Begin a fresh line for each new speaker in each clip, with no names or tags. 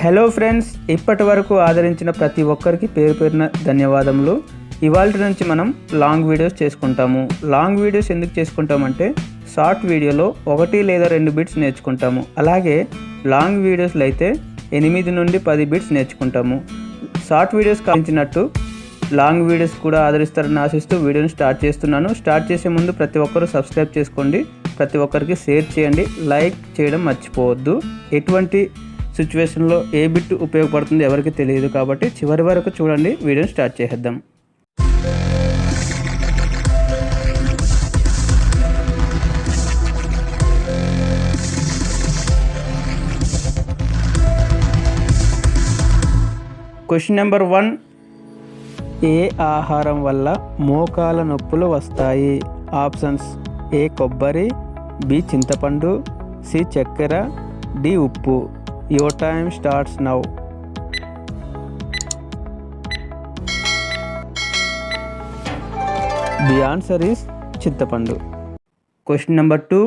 Hello friends, ఇప్పటి వరకు ఆదరించిన ప్రతి ఒక్కరికి పేరు పేరున ధన్యవాదములు. ఇవాళ నుంచి మనం లాంగ్ వీడియోస్ చేసుకుంటాము. లాంగ్ వీడియోస్ ఎందుకు చేసుకుంటామంటే షార్ట్ వీడియోలో 1 లేదా 2 బిట్స్ నేర్చుకుంటాము. అలాగే లాంగ్ వీడియోస్లో అయితే 8 నుండి 10 బిట్స్ నేర్చుకుంటాము. షార్ట్ వీడియోస్ కావాల్సినట్టు లాంగ్ వీడియోస్ కూడా ఆదరిస్తారని ఆశిస్తూ వీడియోని స్టార్ట్ చేస్తున్నాను. స్టార్ట్ చేసే ముందు ప్రతి ఒక్కరూ సబ్స్క్రైబ్ చేసుకోండి, ప్రతి ఒక్కరికి షేర్ చేయండి, లైక్ చేయడం మర్చిపోవద్దు. ఎటువంటి సిచ్యువేషన్లో ఏ బిట్ ఉపయోగపడుతుంది ఎవరికి తెలియదు కాబట్టి చివరి వరకు చూడండి. వీడియోని స్టార్ట్ చేసేద్దాం. క్వశ్చన్ నెంబర్ 1, ఏ ఆహారం వల్ల మోకాల నొప్పులు వస్తాయి? ఆప్షన్స్: ఏ కొబ్బరి, బి చింతపండు, సి చక్కెర, డి ఉప్పు. Your time starts now. The answer is చింతపండు. క్వశ్చన్ నెంబర్ 2,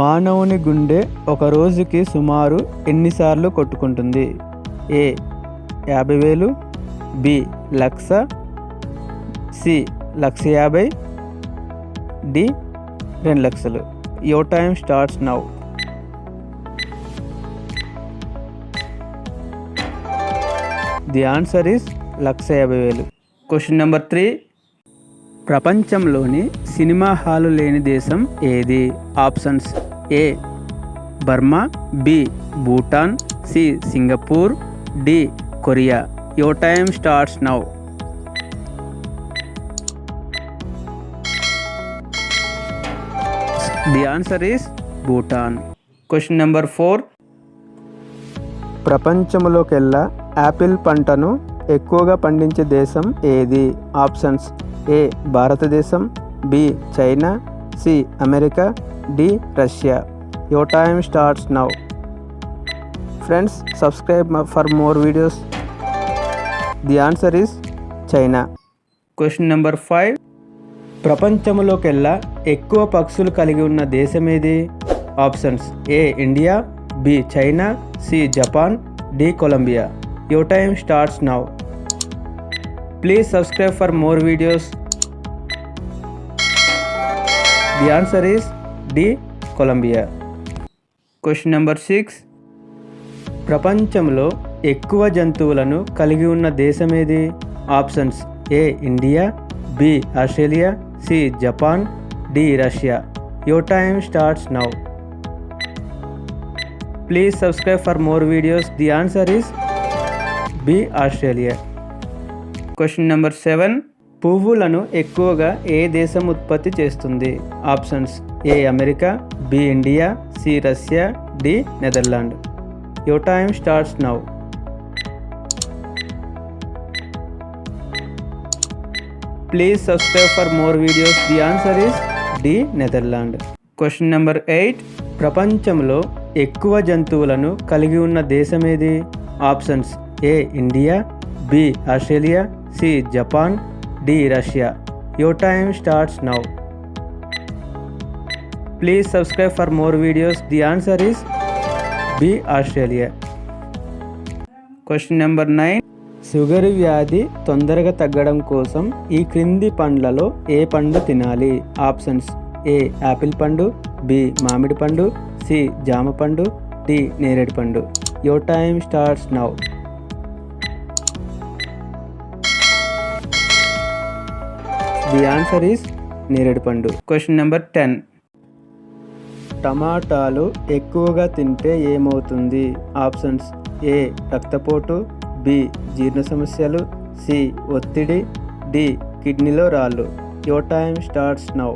మానవుని గుండె ఒక రోజుకి సుమారు ఎన్నిసార్లు కొట్టుకుంటుంది? A 50,000, B 1,00,000, C 1,50,000, D 2,00,000. Your time starts now. The answer is 1,50,000. Question number 3, ప్రపంచంలోని సినిమా హాలు లేని దేశం ఏది? Options: A Burma, B Bhutan, C Singapore, D Korea. Your time starts now. The answer is Bhutan. Question number 4, ప్రపంచంలోకెల్లా apple పంటను ఎక్కువగా పండించే దేశం ఏది? ఆప్షన్స్: ఏ భారతదేశం, B China, C America, D Russia. Your time starts now. Friends, subscribe for more videos. The answer is China. Question number 5, ప్రపంచంలోకెల్లా ఎక్కువ పక్షులు కలిగి ఉన్న దేశం ఏది? Options: A India, B China, C Japan, D Colombia. Your time starts now. Please subscribe for more videos. The answer is D Colombia. Question number 6, ప్రపంచంలో ఎక్కువ జంతువులను కలిగి ఉన్న దేశం ఏది? Options: A India, B Australia, C Japan, D Russia. Your time starts now. Please subscribe for more videos. The answer is B Australia. Question number 7, పువ్వులను ఎక్కువగా ఏ దేశం ఉత్పత్తి చేస్తుంది? Options: A America, B India, C Russia, D Netherland. Your time starts now. Please subscribe for more videos. The answer is D Netherland. Question number 8, ప్రపంచంలో ఎక్కువ జంతువులను కలిగి ఉన్న దేశం ఏది? Options: A India, B Australia, C Japan, D Russia. Your time starts now. Please subscribe for more videos. The answer is B Australia. Question number 9, sugar వ్యాధి తొందరగా తగ్గడం కోసం ఈ క్రింది పండ్లలో ఏ పండు తినాలి? ఆప్షన్స్: ఏ యాపిల్ పండు, బి మామిడి పండు, సి జామ పండు, డి నేరేడు పండు. Your time starts now. The answer is నేరేడు పండు. క్వశ్చన్ నెంబర్ 10, టమాటాలు ఎక్కువగా తింటే ఏమవుతుంది? ఆప్షన్స్: ఏ రక్తపోటు, బి జీర్ణ సమస్యలు, సి ఒత్తిడి, డి కిడ్నీలో రాళ్ళు. Your time starts now.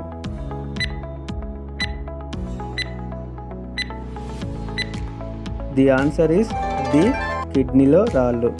The answer is D కిడ్నీలో రాళ్ళు.